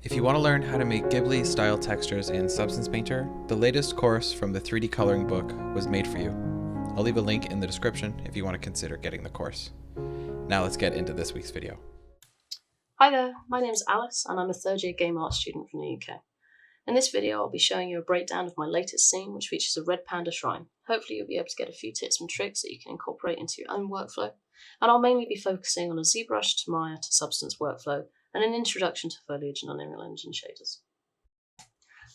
If you want to learn how to make Ghibli style textures in Substance Painter, the latest course from the 3D coloring book was made for you. I'll leave a link in the description if you want to consider getting the course. Now let's get into this week's video. Hi there, my name is Alice and I'm a third year game art student from the UK. In this video I'll be showing you a breakdown of my latest scene which features a red panda shrine. Hopefully you'll be able to get a few tips and tricks that you can incorporate into your own workflow, and I'll mainly be focusing on a ZBrush to Maya to Substance workflow and an introduction to Foliage and Unreal Engine shaders.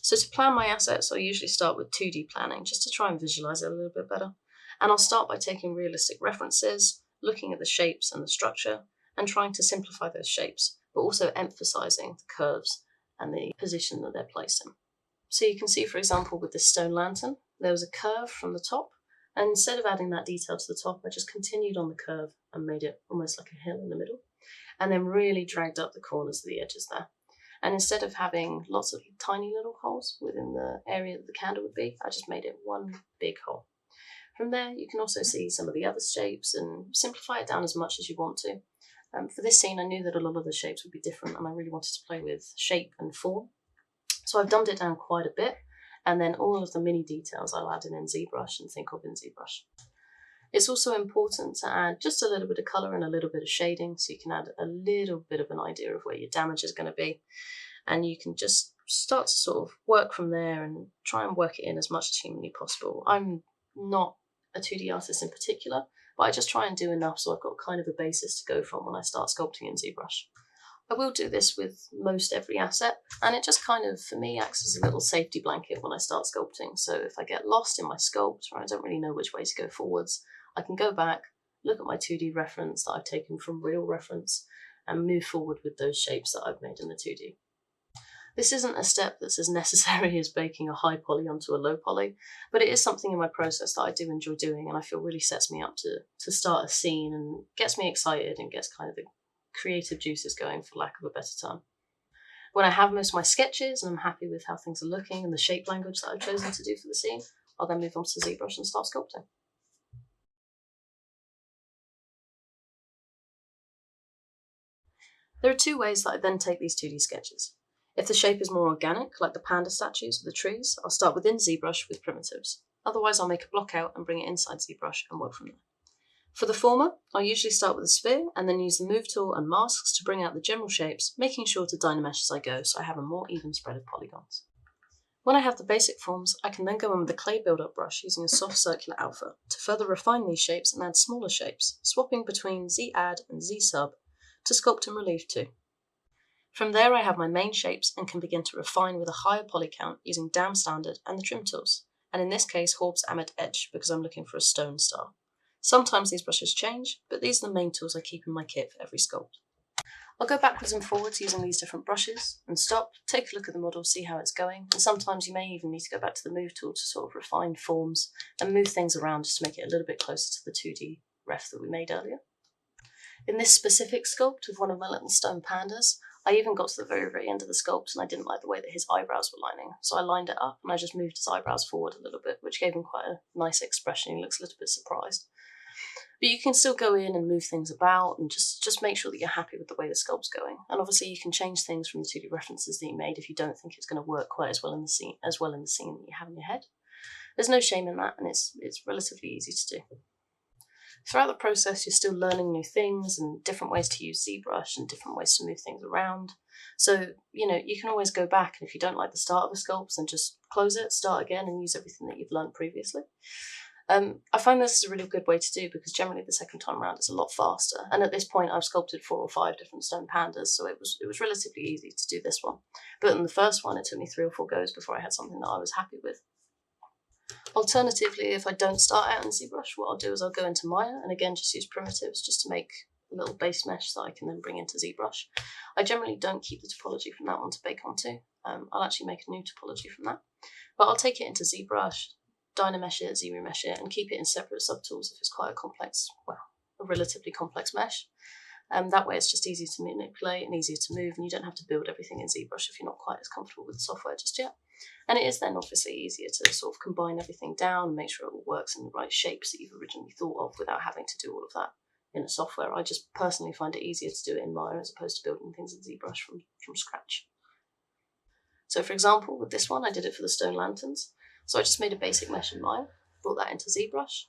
So to plan my assets I'll usually start with 2D planning just to try and visualize it a little bit better, and I'll start by taking realistic references, looking at the shapes and the structure, and trying to simplify those shapes, but also emphasizing the curves and the position that they're placed in. So you can see, for example, with this stone lantern, there was a curve from the top, and instead of adding that detail to the top, I just continued on the curve and made it almost like a hill in the middle, and then really dragged up the corners of the edges there. And instead of having lots of tiny little holes within the area that the candle would be, I just made it one big hole. From there, you can also see some of the other shapes and simplify it down as much as you want to. For this scene, I knew that a lot of the shapes would be different and I really wanted to play with shape and form. So I've dumbed it down quite a bit, and then all of the mini details I'll add in ZBrush and think of in ZBrush. It's also important to add just a little bit of colour and a little bit of shading, so you can add a little bit of an idea of where your damage is going to be, and you can just start to sort of work from there and try and work it in as much as humanly possible. I'm not a 2D artist in particular, but I just try and do enough so I've got kind of a basis to go from when I start sculpting in ZBrush. I will do this with most every asset, and it just kind of, for me, acts as a little safety blanket when I start sculpting. So if I get lost in my sculpt or I don't really know which way to go forwards, I can go back, look at my 2D reference that I've taken from real reference, and move forward with those shapes that I've made in the 2D. This isn't a step that's as necessary as baking a high poly onto a low poly, but it is something in my process that I do enjoy doing, and I feel really sets me up to start a scene and gets me excited and gets kind of the creative juices going, for lack of a better term. When I have most of my sketches and I'm happy with how things are looking and the shape language that I've chosen to do for the scene, I'll then move on to ZBrush and start sculpting. There are two ways that I then take these 2D sketches. If the shape is more organic, like the panda statues or the trees, I'll start within ZBrush with primitives. Otherwise, I'll make a block out and bring it inside ZBrush and work from there. For the former, I'll usually start with a sphere and then use the move tool and masks to bring out the general shapes, making sure to dynamesh as I go so I have a more even spread of polygons. When I have the basic forms, I can then go in with the clay build-up brush using a soft circular alpha to further refine these shapes and add smaller shapes, swapping between Z-add and Z-sub to sculpt and relieve too. From there I have my main shapes and can begin to refine with a higher poly count using Dam Standard and the trim tools, and in this case Horb's Amet Edge because I'm looking for a stone star. Sometimes these brushes change, but these are the main tools I keep in my kit for every sculpt. I'll go backwards and forwards using these different brushes and stop, take a look at the model, see how it's going, and sometimes you may even need to go back to the move tool to sort of refine forms and move things around just to make it a little bit closer to the 2D ref that we made earlier. In this specific sculpt of one of my little stone pandas, I even got to the very, very end of the sculpt and I didn't like the way that his eyebrows were lining. So I lined it up and I just moved his eyebrows forward a little bit, which gave him quite a nice expression. He looks a little bit surprised. But you can still go in and move things about and just make sure that you're happy with the way the sculpt's going. And obviously you can change things from the 2D references that you made if you don't think it's going to work quite as well in the scene that you have in your head. There's no shame in that, and it's relatively easy to do. Throughout the process, you're still learning new things and different ways to use ZBrush and different ways to move things around. So, you can always go back, and if you don't like the start of a sculpt, then just close it, start again, and use everything that you've learned previously. I find this is a really good way to do because generally the second time around it's a lot faster. And at this point, I've sculpted 4 or 5 different stone pandas, so it was relatively easy to do this one. But in the first one, it took me 3 or 4 goes before I had something that I was happy with. Alternatively, if I don't start out in ZBrush, what I'll do is I'll go into Maya and again just use primitives just to make a little base mesh that I can then bring into ZBrush. I generally don't keep the topology from that one to bake onto. I'll actually make a new topology from that. But I'll take it into ZBrush, dynamesh it, Z-remesh it, and keep it in separate subtools if it's quite a relatively complex mesh. That way it's just easier to manipulate and easier to move, and you don't have to build everything in ZBrush if you're not quite as comfortable with the software just yet. And it is then obviously easier to sort of combine everything down and make sure it all works in the right shapes that you've originally thought of without having to do all of that in a software. I just personally find it easier to do it in Maya as opposed to building things in ZBrush from scratch. So for example, with this one, I did it for the stone lanterns. So I just made a basic mesh in Maya, brought that into ZBrush,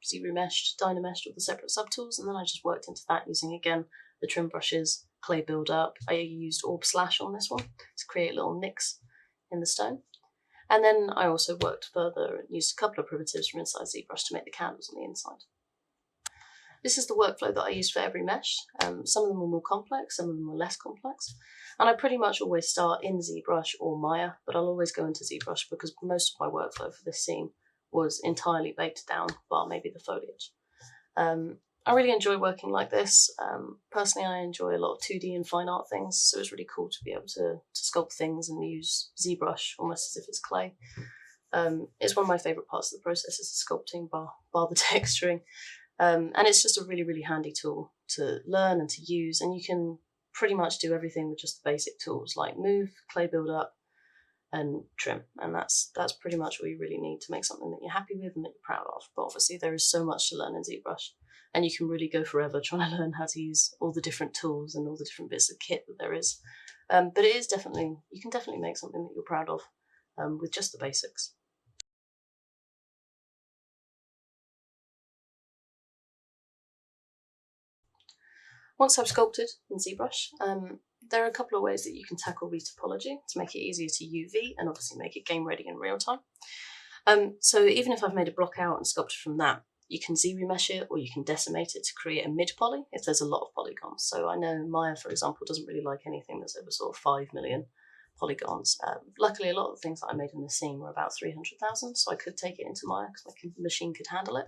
Z-remeshed, dynameshed all the separate subtools, and then I just worked into that using, again, the trim brushes, clay build-up. I used Orb Slash on this one to create little nicks in the stone. And then I also worked further and used a couple of primitives from inside ZBrush to make the candles on the inside. This is the workflow that I used for every mesh. Some of them were more complex, some of them were less complex. And I pretty much always start in ZBrush or Maya, but I'll always go into ZBrush because most of my workflow for this scene was entirely baked down, bar maybe the foliage. I really enjoy working like this. Personally, I enjoy a lot of 2D and fine art things, so it's really cool to be able to sculpt things and use ZBrush almost as if it's clay. It's one of my favourite parts of the process is the sculpting, bar the texturing. And it's just a really, really handy tool to learn and to use, and you can pretty much do everything with just the basic tools like move, clay build up, and trim, and that's pretty much what you really need to make something that you're happy with and that you're proud of. But obviously there is so much to learn in ZBrush, and you can really go forever trying to learn how to use all the different tools and all the different bits of kit that there is. But it is definitely, you can definitely make something that you're proud of with just the basics. Once I've sculpted in ZBrush, there are a couple of ways that you can tackle retopology to make it easier to UV and obviously make it game ready in real time. So even if I've made a block out and sculpted from that, you can Z-remesh it or you can decimate it to create a mid-poly if there's a lot of polygons. So I know Maya, for example, doesn't really like anything that's over sort of 5 million polygons. Luckily, a lot of the things that I made in the scene were about 300,000, so I could take it into Maya because my machine could handle it.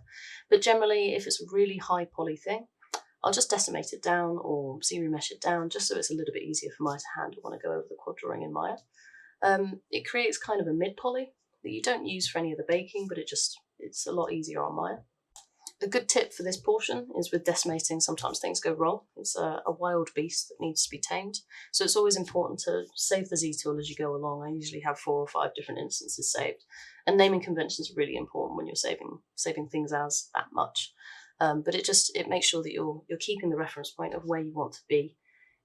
But generally, if it's a really high poly thing, I'll just decimate it down or Z-remesh it down just so it's a little bit easier for Maya to handle when I go over the quad drawing in Maya. It creates kind of a mid-poly that you don't use for any of the baking, but it's a lot easier on Maya. A good tip for this portion is with decimating, sometimes things go wrong. It's a wild beast that needs to be tamed. So it's always important to save the Z tool as you go along. I usually have 4 or 5 different instances saved. And naming conventions are really important when you're saving things as that much. But it makes sure that you're keeping the reference point of where you want to be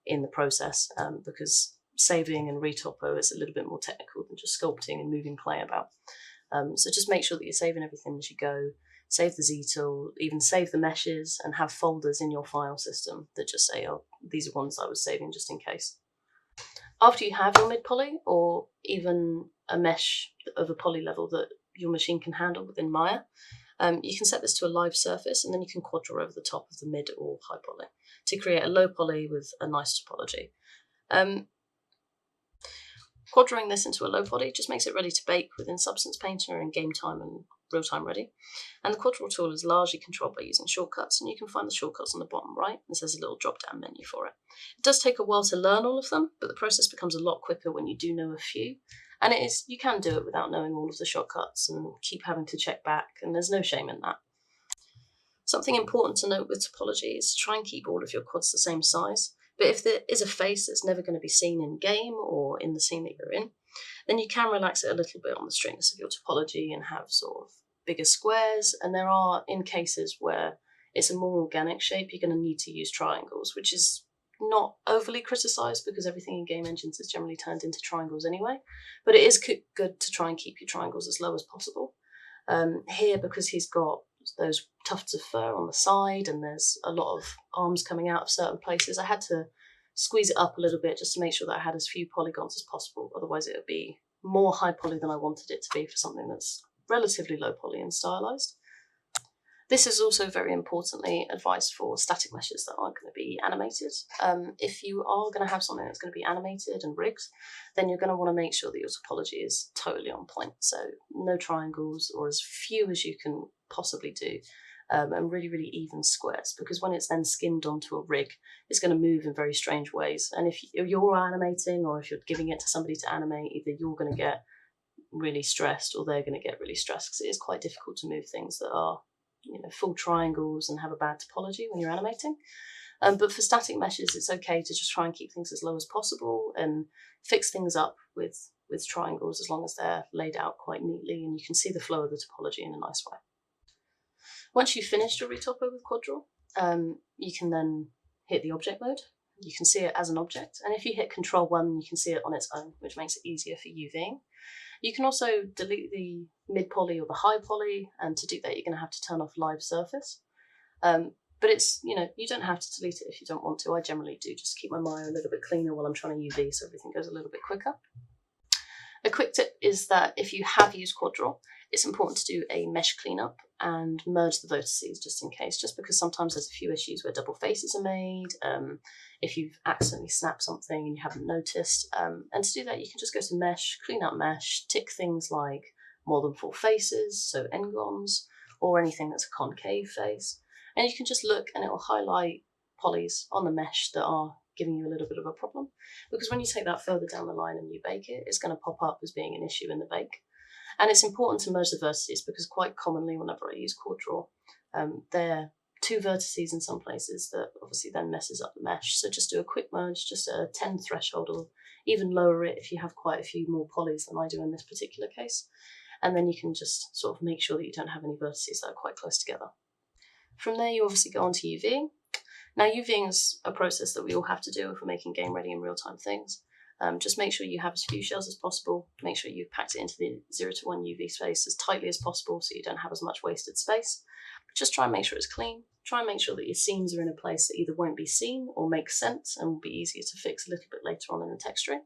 in the process, because saving and retopo is a little bit more technical than just sculpting and moving clay about. So just make sure that you're saving everything as you go, save the Z tool, even save the meshes and have folders in your file system that just say, oh, these are ones I was saving just in case. After you have your mid-poly or even a mesh of a poly level that your machine can handle within Maya, you can set this to a live surface and then you can quad draw over the top of the mid or high poly to create a low poly with a nice topology. Quad drawing this into a low poly just makes it ready to bake within Substance Painter and game time and real time ready. And the quad draw tool is largely controlled by using shortcuts, and you can find the shortcuts on the bottom right, and there's a little drop down menu for it. It does take a while to learn all of them, but the process becomes a lot quicker when you do know a few. And you can do it without knowing all of the shortcuts and keep having to check back, and there's no shame in that. Something important to note with topology is to try and keep all of your quads the same size, but if there is a face that's never going to be seen in game or in the scene that you're in, then you can relax it a little bit on the strings of your topology and have sort of bigger squares. And there are, in cases where it's a more organic shape, you're going to need to use triangles, which is not overly criticised because everything in game engines is generally turned into triangles anyway. But it is good to try and keep your triangles as low as possible. Here, because he's got those tufts of fur on the side and there's a lot of arms coming out of certain places, I had to squeeze it up a little bit just to make sure that I had as few polygons as possible. Otherwise it would be more high poly than I wanted it to be for something that's relatively low poly and stylized. This is also very importantly advice for static meshes that aren't going to be animated. If you are going to have something that's going to be animated and rigged, then you're going to want to make sure that your topology is totally on point. So no triangles, or as few as you can possibly do, and really, really even squares, because when it's then skinned onto a rig, it's going to move in very strange ways. And if you're animating or if you're giving it to somebody to animate, either you're going to get really stressed or they're going to get really stressed, because it is quite difficult to move things that are full triangles and have a bad topology when you're animating. But for static meshes, it's okay to just try and keep things as low as possible and fix things up with triangles as long as they're laid out quite neatly and you can see the flow of the topology in a nice way. Once you've finished your retopo with quad draw, you can then hit the object mode. you can see it as an object. And if you hit Control-1, you can see it on its own, which makes it easier for UVing. You can also delete the mid poly or the high poly, and to do that, you're going to have to turn off live surface. But it's, you don't have to delete it if you don't want to. I generally do just keep my Maya a little bit cleaner while I'm trying to UV, so everything goes a little bit quicker. A quick tip is that if you have used Quad Draw, it's important to do a mesh cleanup and merge the vertices just in case, just because sometimes there's a few issues where double faces are made, if you've accidentally snapped something and you haven't noticed. And to do that, you can just go to mesh, clean up mesh, tick things like more than 4 faces, so n-gons, or anything that's a concave face. And you can just look and it will highlight polys on the mesh that are giving you a little bit of a problem, because when you take that further down the line and you bake it, it's going to pop up as being an issue in the bake. And it's important to merge the vertices, because quite commonly whenever I use Quad Draw, there are 2 vertices in some places that obviously then messes up the mesh. So just do a quick merge, just a 10 threshold, or even lower it if you have quite a few more polys than I do in this particular case. And then you can just sort of make sure that you don't have any vertices that are quite close together. From there, you obviously go on to UVing. Now, UVing is a process that we all have to do if we're making game ready and real-time things. Just make sure you have as few shells as possible. Make sure you've packed it into the 0 to 1 UV space as tightly as possible so you don't have as much wasted space. But just try and make sure it's clean. Try and make sure that your seams are in a place that either won't be seen or make sense and will be easier to fix a little bit later on in the texturing.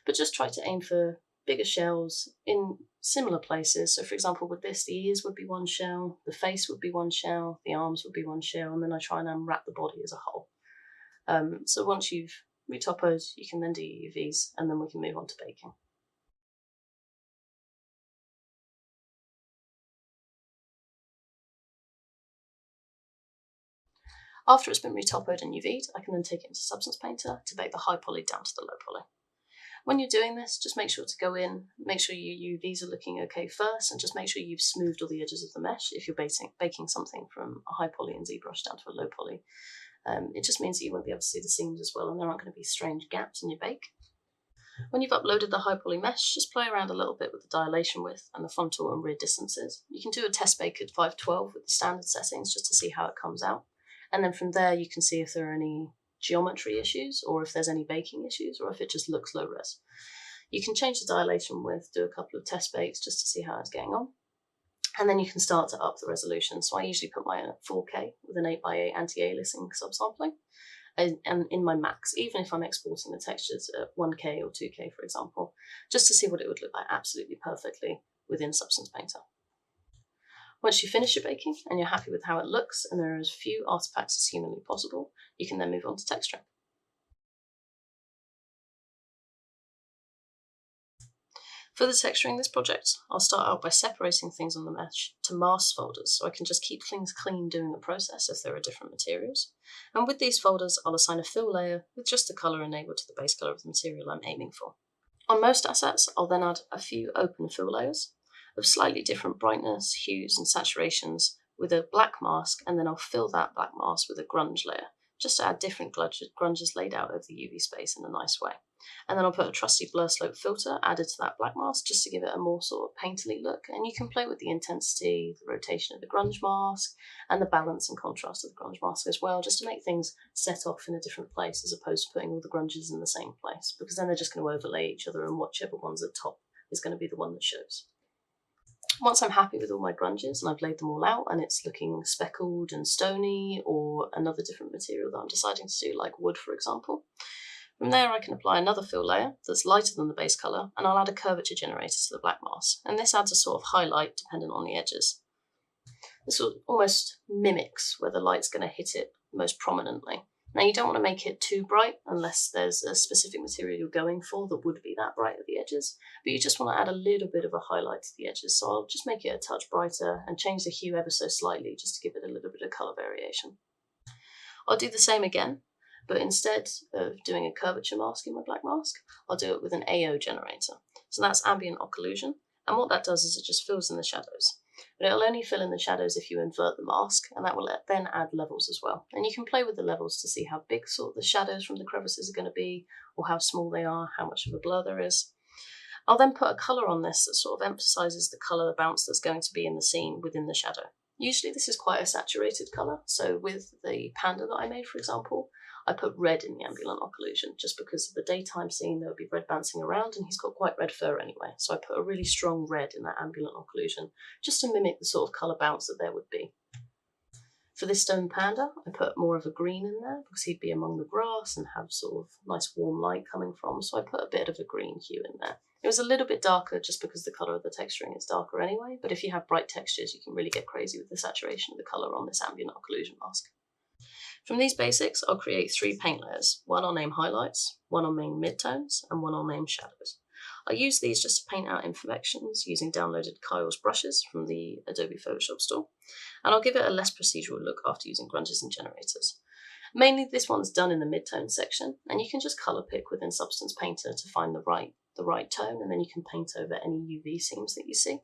But just try to aim for bigger shells in similar places. So for example, with this, the ears would be 1 shell, the face would be 1 shell, the arms would be 1 shell, and then I try and unwrap the body as a whole. So once you've retopoed, you can then do your UVs, and then we can move on to baking. After it's been retopoed and UV'd, I can then take it into Substance Painter to bake the high poly down to the low poly. When you're doing this, just make sure to go in, make sure your UVs are looking okay first, and just make sure you've smoothed all the edges of the mesh if you're baking something from a high poly and ZBrush down to a low poly. It just means that you won't be able to see the seams as well, and there aren't going to be strange gaps in your bake. When you've uploaded the high poly mesh, just play around a little bit with the dilation width and the frontal and rear distances. You can do a test bake at 512 with the standard settings just to see how it comes out. And then from there, you can see if there are any geometry issues, or if there's any baking issues, or if it just looks low res. You can change the dilation width, do a couple of test bakes just to see how it's getting on. And then you can start to up the resolution. So I usually put mine at 4K with an 8x8 anti-aliasing subsampling. And in my max, even if I'm exporting the textures at 1K or 2K, for example, just to see what it would look like absolutely perfectly within Substance Painter. Once you finish your baking and you're happy with how it looks and there are as few artifacts as humanly possible, you can then move on to texturing. For the texturing this project, I'll start out by separating things on the mesh to mask folders so I can just keep things clean during the process if there are different materials. And with these folders, I'll assign a fill layer with just the colour enabled to the base colour of the material I'm aiming for. On most assets, I'll then add a few open fill layers of slightly different brightness, hues and saturations with a black mask, and then I'll fill that black mask with a grunge layer, just to add different grunges laid out over the UV space in a nice way. And then I'll put a trusty blur slope filter added to that black mask just to give it a more sort of painterly look, and you can play with the intensity, the rotation of the grunge mask, and the balance and contrast of the grunge mask as well, just to make things set off in a different place as opposed to putting all the grunges in the same place, because then they're just going to overlay each other and whichever one's at top is going to be the one that shows. Once I'm happy with all my grunges and I've laid them all out and it's looking speckled and stony, or another different material that I'm deciding to do, like wood for example, from there I can apply another fill layer that's lighter than the base colour, and I'll add a curvature generator to the black mask, and this adds a sort of highlight dependent on the edges. This sort of almost mimics where the light's going to hit it most prominently. Now you don't want to make it too bright unless there's a specific material you're going for that would be that bright at the edges, but you just want to add a little bit of a highlight to the edges, so I'll just make it a touch brighter and change the hue ever so slightly just to give it a little bit of colour variation. I'll do the same again, but instead of doing a curvature mask in my black mask, I'll do it with an AO generator. So that's ambient occlusion, and what that does is it just fills in the shadows. But it'll only fill in the shadows if you invert the mask, and that will then add levels as well. And you can play with the levels to see how big sort of the shadows from the crevices are going to be, or how small they are, how much of a blur there is. I'll then put a colour on this that sort of emphasises the colour bounce that's going to be in the scene within the shadow. Usually this is quite a saturated colour, so with the panda that I made, for example, I put red in the ambient occlusion just because of the daytime scene there would be red bouncing around, and he's got quite red fur anyway. So I put a really strong red in that ambient occlusion just to mimic the sort of colour bounce that there would be. For this stone panda, I put more of a green in there because he'd be among the grass and have sort of nice warm light coming from. So I put a bit of a green hue in there. It was a little bit darker just because the colour of the texturing is darker anyway, but if you have bright textures, you can really get crazy with the saturation of the colour on this ambient occlusion mask. From these basics, I'll create 3 paint layers. One I'll name highlights, one I'll name midtones, and one I'll name shadows. I use these just to paint out imperfections using downloaded Kyle's brushes from the Adobe Photoshop store, and I'll give it a less procedural look after using grunges and generators. Mainly this one's done in the midtone section, and you can just colour pick within Substance Painter to find the right tone, and then you can paint over any UV seams that you see.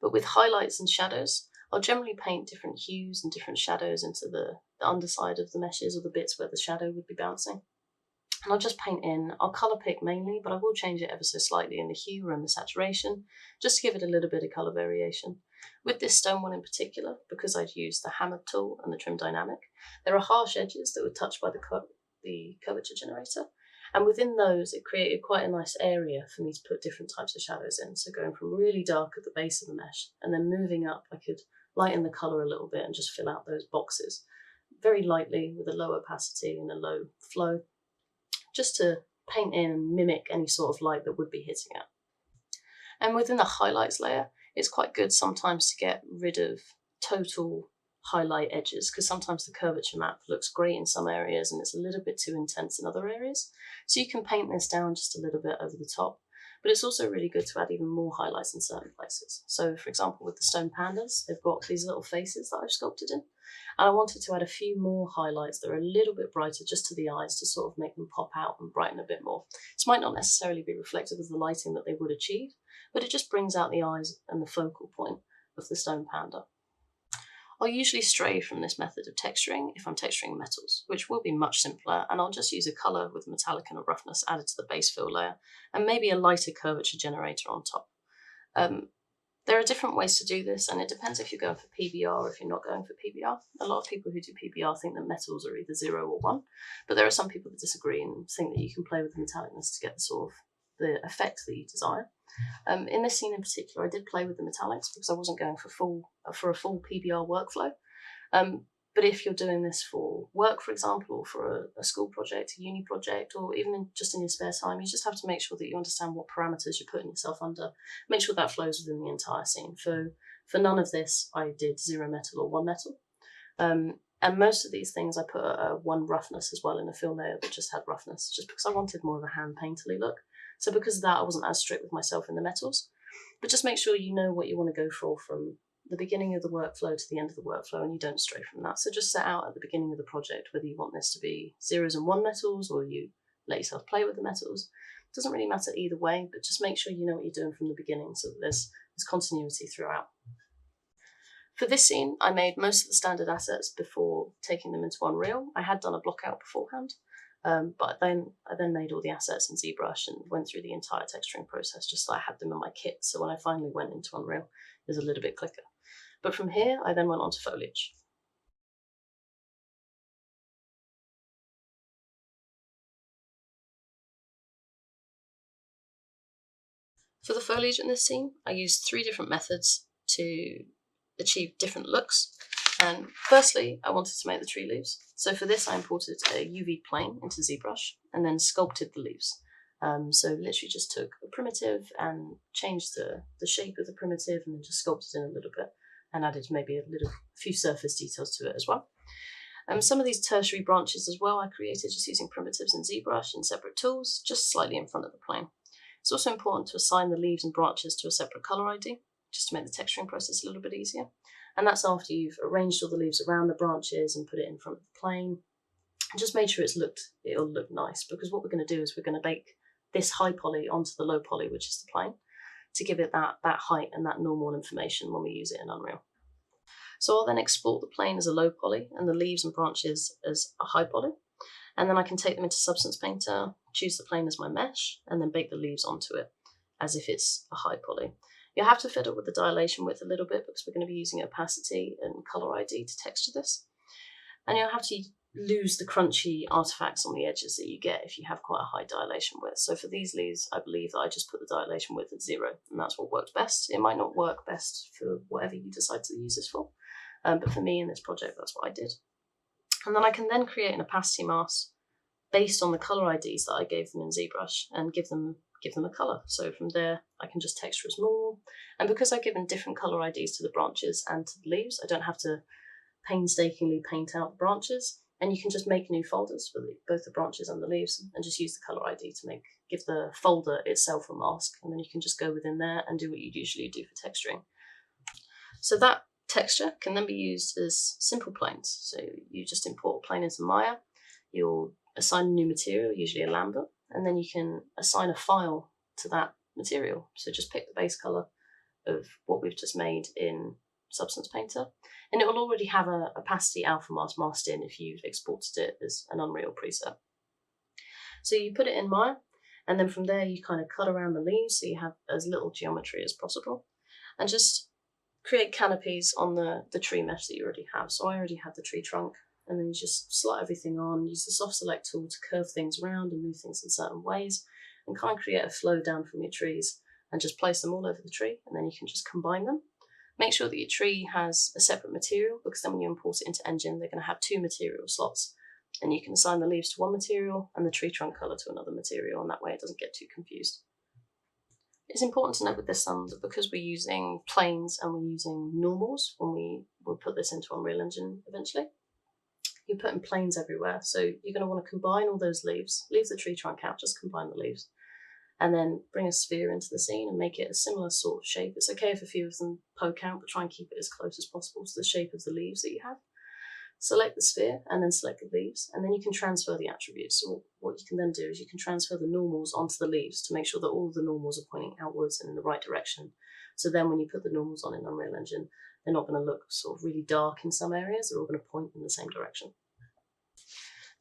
But with highlights and shadows, I'll generally paint different hues and different shadows into the underside of the meshes or the bits where the shadow would be bouncing. And I'll just paint in, I'll colour pick mainly, but I will change it ever so slightly in the hue and the saturation, just to give it a little bit of colour variation. With this stone one in particular, because I'd used the hammered tool and the trim dynamic, there are harsh edges that were touched by the curvature generator, and within those it created quite a nice area for me to put different types of shadows in. So going from really dark at the base of the mesh, and then moving up, I could lighten the colour a little bit and just fill out those boxes very lightly with a low opacity and a low flow, just to paint in and mimic any sort of light that would be hitting it. And within the highlights layer, it's quite good sometimes to get rid of total highlight edges, because sometimes the curvature map looks great in some areas and it's a little bit too intense in other areas. So you can paint this down just a little bit over the top, but it's also really good to add even more highlights in certain places. So for example, with the stone pandas, they've got these little faces that I've sculpted in, and I wanted to add a few more highlights that are a little bit brighter just to the eyes to sort of make them pop out and brighten a bit more. This might not necessarily be reflective of the lighting that they would achieve, but it just brings out the eyes and the focal point of the stone panda. I'll usually stray from this method of texturing if I'm texturing metals, which will be much simpler, and I'll just use a colour with metallic and a roughness added to the base fill layer, and maybe a lighter curvature generator on top. There are different ways to do this, and it depends if you're going for PBR or if you're not going for PBR. A lot of people who do PBR think that metals are either 0 or 1, but there are some people that disagree and think that you can play with the metallicness to get the sort of the effect that you desire. In this scene in particular, I did play with the metallics because I wasn't going for a full PBR workflow. But if you're doing this for work, for example, or for a school project, a uni project, or even just in your spare time, you just have to make sure that you understand what parameters you're putting yourself under. Make sure that flows within the entire scene. For none of this, I did 0 metal or 1 metal. And most of these things I put a 1 roughness as well in a fill layer that just had roughness, just because I wanted more of a hand painterly look. So because of that, I wasn't as strict with myself in the metals. But just make sure you know what you want to go for from the beginning of the workflow to the end of the workflow, and you don't stray from that. So just set out at the beginning of the project whether you want this to be 0s and 1 metals, or you let yourself play with the metals. It doesn't really matter either way, but just make sure you know what you're doing from the beginning so that there's continuity throughout. For this scene, I made most of the standard assets before taking them into Unreal. I had done a block out beforehand, but I then made all the assets in ZBrush and went through the entire texturing process just so I had them in my kit. So when I finally went into Unreal, it was a little bit quicker. But from here, I then went on to Foliage. For the foliage in this scene, I used 3 different methods to achieve different looks. And firstly, I wanted to make the tree leaves. So for this, I imported a UV plane into ZBrush and then sculpted the leaves. So literally just took a primitive and changed the shape of the primitive and then just sculpted in a little bit and added maybe a few surface details to it as well. Some of these tertiary branches as well I created just using primitives in ZBrush and separate tools, just slightly in front of the plane. It's also important to assign the leaves and branches to a separate colour ID, just to make the texturing process a little bit easier. And that's after you've arranged all the leaves around the branches and put it in front of the plane. And just made sure it'll look nice, because what we're going to do is we're going to bake this high poly onto the low poly, which is the plane, to give it that height and that normal information when we use it in Unreal. So I'll then export the plane as a low poly and the leaves and branches as a high poly. And then I can take them into Substance Painter, choose the plane as my mesh, and then bake the leaves onto it as if it's a high poly. You'll have to fiddle with the dilation width a little bit because we're going to be using opacity and color ID to texture this. And you'll have to lose the crunchy artifacts on the edges that you get if you have quite a high dilation width. So for these leaves, I believe that I just put the dilation width at 0, and that's what worked best. It might not work best for whatever you decide to use this for, but for me in this project, that's what I did. And then I can then create an opacity mask based on the color IDs that I gave them in ZBrush and give them a color. So from there, I can just texture as normal. And because I've given different color IDs to the branches and to the leaves, I don't have to painstakingly paint out the branches. And you can just make new folders for both the branches and the leaves and just use the color ID to give the folder itself a mask. And then you can just go within there and do what you'd usually do for texturing. So that texture can then be used as simple planes. So you just import a plane into Maya, you'll assign a new material, usually a lambda, and then you can assign a file to that material. So just pick the base color of what we've just made in Substance Painter, and it will already have a opacity alpha mask masked in if you've exported it as an Unreal preset. So you put it in Maya, and then from there you kind of cut around the leaves so you have as little geometry as possible, and just create canopies on the tree mesh that you already have. So I already have the tree trunk, and then you just slot everything on, use the soft select tool to curve things around and move things in certain ways, and kind of create a flow down from your trees and just place them all over the tree, and then you can just combine them. Make sure that your tree has a separate material, because then when you import it into Engine, they're going to have 2 material slots, and you can assign the leaves to one material and the tree trunk color to another material, and that way it doesn't get too confused. It's important to note with this that because we're using planes and we're using normals when we will put this into Unreal Engine eventually, you're putting planes everywhere. So you're going to want to combine all those leaves, leave the tree trunk out, just combine the leaves, and then bring a sphere into the scene and make it a similar sort of shape. It's okay if a few of them poke out, but try and keep it as close as possible to the shape of the leaves that you have. Select the sphere and then select the leaves, and then you can transfer the attributes. So what you can then do is you can transfer the normals onto the leaves to make sure that all of the normals are pointing outwards and in the right direction. So then when you put the normals on in Unreal Engine, they're not going to look sort of really dark in some areas, they're all going to point in the same direction.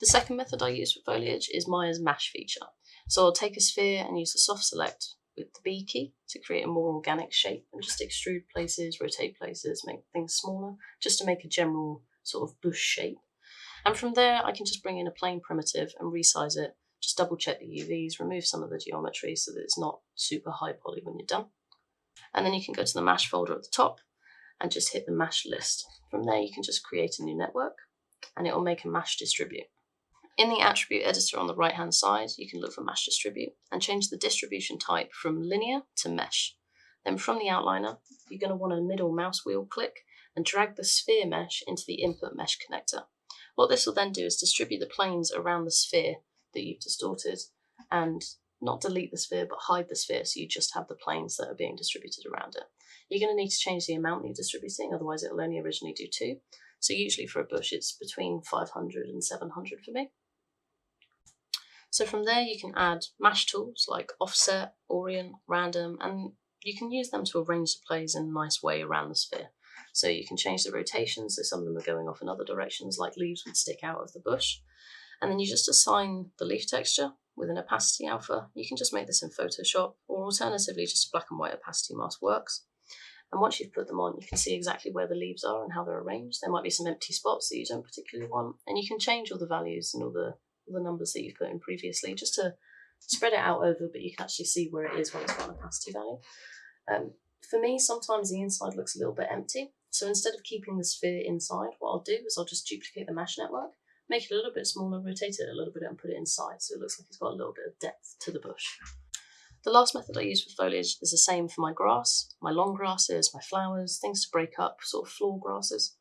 The second method I use for foliage is Maya's Mash feature. So I'll take a sphere and use the soft select with the B key to create a more organic shape and just extrude places, rotate places, make things smaller, just to make a general sort of bush shape. And from there, I can just bring in a plane primitive and resize it, just double check the UVs, remove some of the geometry so that it's not super high poly when you're done. And then you can go to the Mash folder at the top and just hit the Mash list. From there, you can just create a new network and it will make a Mash distribute. In the attribute editor on the right hand side, you can look for Mash distribute and change the distribution type from linear to mesh. Then from the outliner, you're going to want a middle mouse wheel click and drag the sphere mesh into the input mesh connector. What this will then do is distribute the planes around the sphere that you've distorted and not delete the sphere but hide the sphere, so you just have the planes that are being distributed around it. You're going to need to change the amount that you're distributing, otherwise it will only originally do 2. So usually for a bush it's between 500 and 700 for me. So from there you can add mash tools like offset, orient, random, and you can use them to arrange the planes in a nice way around the sphere. So you can change the rotation, so some of them are going off in other directions, like leaves would stick out of the bush. And then you just assign the leaf texture with an opacity alpha. You can just make this in Photoshop, or alternatively just a black and white opacity mask works. And once you've put them on, you can see exactly where the leaves are and how they're arranged. There might be some empty spots that you don't particularly want, and you can change all the values and all the numbers that you've put in previously just to spread it out over, but you can actually see where it is when it's got an opacity value. For me, sometimes the inside looks a little bit empty, so instead of keeping the sphere inside, what I'll do is I'll just duplicate the mesh network, make it a little bit smaller, rotate it a little bit and put it inside, so it looks like it's got a little bit of depth to the bush. The last method I use for foliage is the same for my grass, my long grasses, my flowers, things to break up, sort of floor grasses.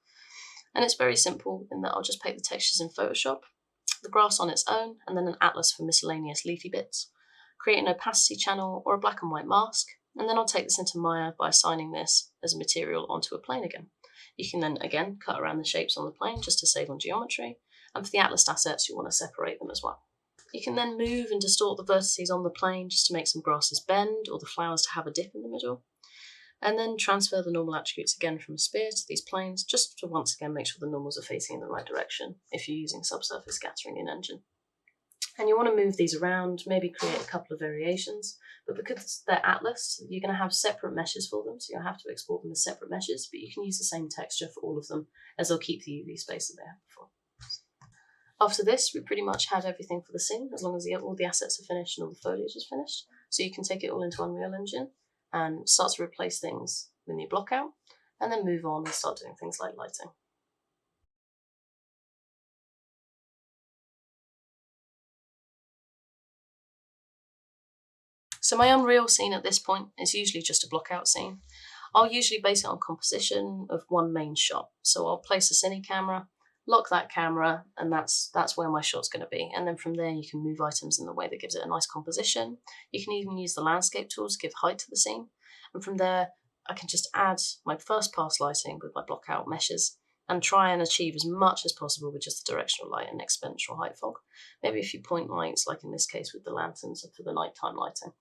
And it's very simple in that I'll just paint the textures in Photoshop, the grass on its own, and then an atlas for miscellaneous leafy bits, create an opacity channel or a black and white mask, and then I'll take this into Maya by assigning this as a material onto a plane again. You can then again cut around the shapes on the plane just to save on geometry, and for the atlas assets you want to separate them as well. You can then move and distort the vertices on the plane just to make some grasses bend or the flowers to have a dip in the middle, and then transfer the normal attributes again from a sphere to these planes just to once again make sure the normals are facing in the right direction if you're using subsurface scattering in Engine. And you want to move these around, maybe create a couple of variations, but because they're atlas, you're going to have separate meshes for them, so you'll have to export them as separate meshes, but you can use the same texture for all of them as they'll keep the UV space that they have before. After this, we pretty much had everything for the scene, as long as all the assets are finished and all the foliage is finished. So you can take it all into Unreal Engine and start to replace things when you block out, and then move on and start doing things like lighting. So my Unreal scene at this point is usually just a block out scene. I'll usually base it on composition of one main shot. So I'll place a cine camera, lock that camera, and that's where my shot's going to be. And then from there you can move items in the way that gives it a nice composition. You can even use the landscape tools to give height to the scene. And from there I can just add my first pass lighting with my block out meshes and try and achieve as much as possible with just the directional light and exponential height fog. Maybe a few point lights, like in this case with the lanterns for the nighttime lighting.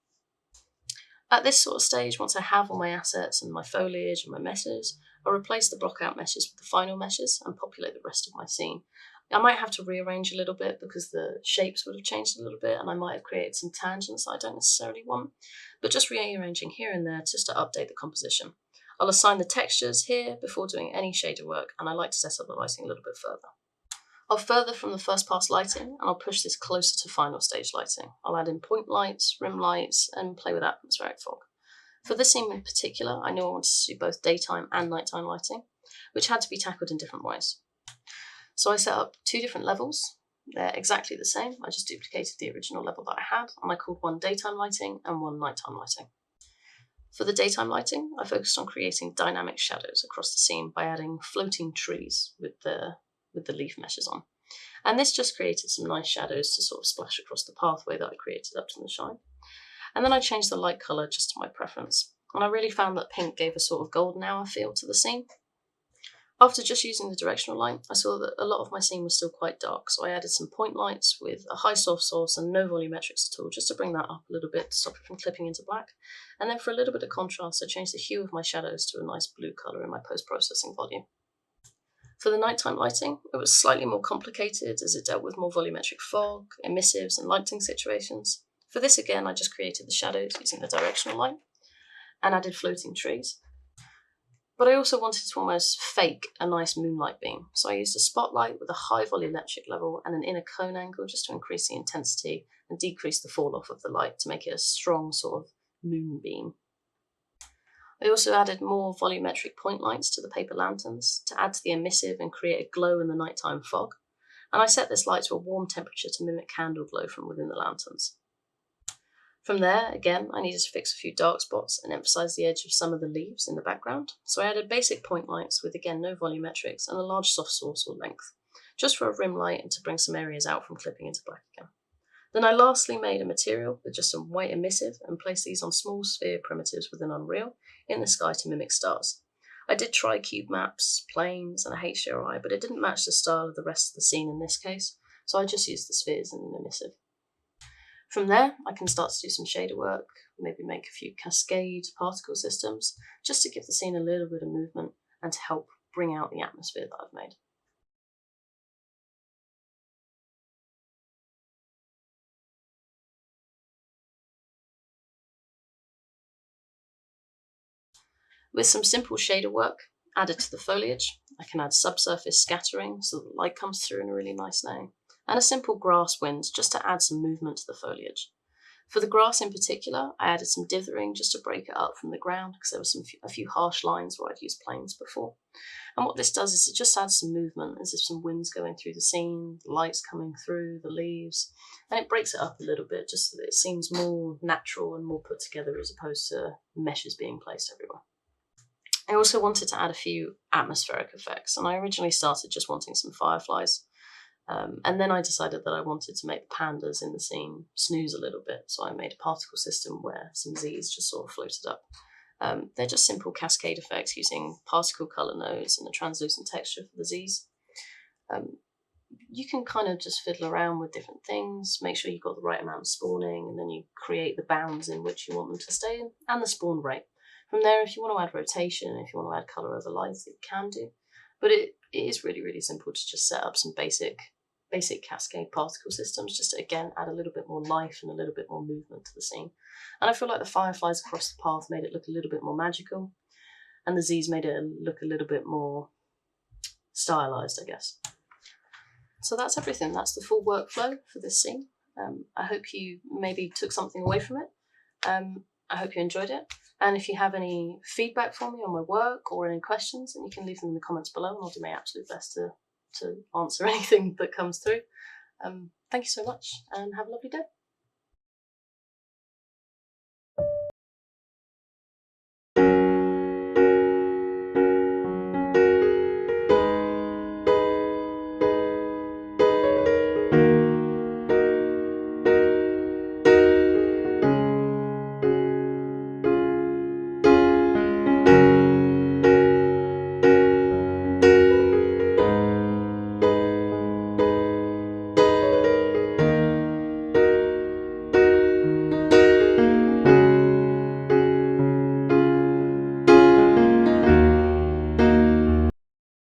At this sort of stage, once I have all my assets and my foliage and my meshes, I'll replace the block out meshes with the final meshes and populate the rest of my scene. I might have to rearrange a little bit because the shapes would have changed a little bit and I might have created some tangents that I don't necessarily want, but just rearranging here and there just to update the composition. I'll assign the textures here before doing any shader work, and I like to set up the lighting a little bit further. I'll further from the first pass lighting, and I'll push this closer to final stage lighting. I'll add in point lights, rim lights, and play with atmospheric fog. For this scene in particular, I knew I wanted to do both daytime and nighttime lighting, which had to be tackled in different ways. So I set up 2 different levels. They're exactly the same. I just duplicated the original level that I had, and I called one daytime lighting and one nighttime lighting. For the daytime lighting, I focused on creating dynamic shadows across the scene by adding floating trees with the leaf meshes on. And this just created some nice shadows to sort of splash across the pathway that I created up to the shine. And then I changed the light colour just to my preference. And I really found that pink gave a sort of golden hour feel to the scene. After just using the directional light, I saw that a lot of my scene was still quite dark, so I added some point lights with a high soft source and no volumetrics at all, just to bring that up a little bit to stop it from clipping into black. And then for a little bit of contrast, I changed the hue of my shadows to a nice blue colour in my post-processing volume. For the nighttime lighting, it was slightly more complicated as it dealt with more volumetric fog, emissives, and lighting situations. For this again, I just created the shadows using the directional light and added floating trees. But I also wanted to almost fake a nice moonlight beam, so I used a spotlight with a high volumetric level and an inner cone angle just to increase the intensity and decrease the fall off of the light to make it a strong sort of moonbeam. I also added more volumetric point lights to the paper lanterns to add to the emissive and create a glow in the nighttime fog, and I set this light to a warm temperature to mimic candle glow from within the lanterns. From there, again, I needed to fix a few dark spots and emphasize the edge of some of the leaves in the background, so I added basic point lights with, again, no volumetrics and a large soft source or length, just for a rim light and to bring some areas out from clipping into black again. Then I lastly made a material with just some white emissive and placed these on small sphere primitives within Unreal in the sky to mimic stars. I did try cube maps, planes, and a HDRI, but it didn't match the style of the rest of the scene in this case, so I just used the spheres and an emissive. From there, I can start to do some shader work, maybe make a few cascade particle systems, just to give the scene a little bit of movement and to help bring out the atmosphere that I've made. With some simple shader work added to the foliage, I can add subsurface scattering so that light comes through in a really nice way, and a simple grass wind just to add some movement to the foliage. For the grass in particular, I added some dithering just to break it up from the ground because there were a few harsh lines where I'd used planes before. And what this does is it just adds some movement, as if some wind's going through the scene, the light's coming through, the leaves, and it breaks it up a little bit just so that it seems more natural and more put together as opposed to meshes being placed everywhere. I also wanted to add a few atmospheric effects, and I originally started just wanting some fireflies. And then I decided that I wanted to make the pandas in the scene snooze a little bit, so I made a particle system where some Z's just sort of floated up. They're just simple cascade effects using particle color nodes and a translucent texture for the Z's. You can kind of just fiddle around with different things, make sure you've got the right amount of spawning, and then you create the bounds in which you want them to stay in, and the spawn rate. From there, if you want to add rotation, if you want to add color over lights, you can do. But it is really, really simple to just set up some basic cascade particle systems, just to, again, add a little bit more life and a little bit more movement to the scene. And I feel like the fireflies across the path made it look a little bit more magical, and the Z's made it look a little bit more stylized, I guess. So that's everything. That's the full workflow for this scene. I hope you maybe took something away from it. I hope you enjoyed it. And if you have any feedback for me on my work or any questions, then you can leave them in the comments below, and I'll do my absolute best to answer anything that comes through. Thank you so much, and have a lovely day.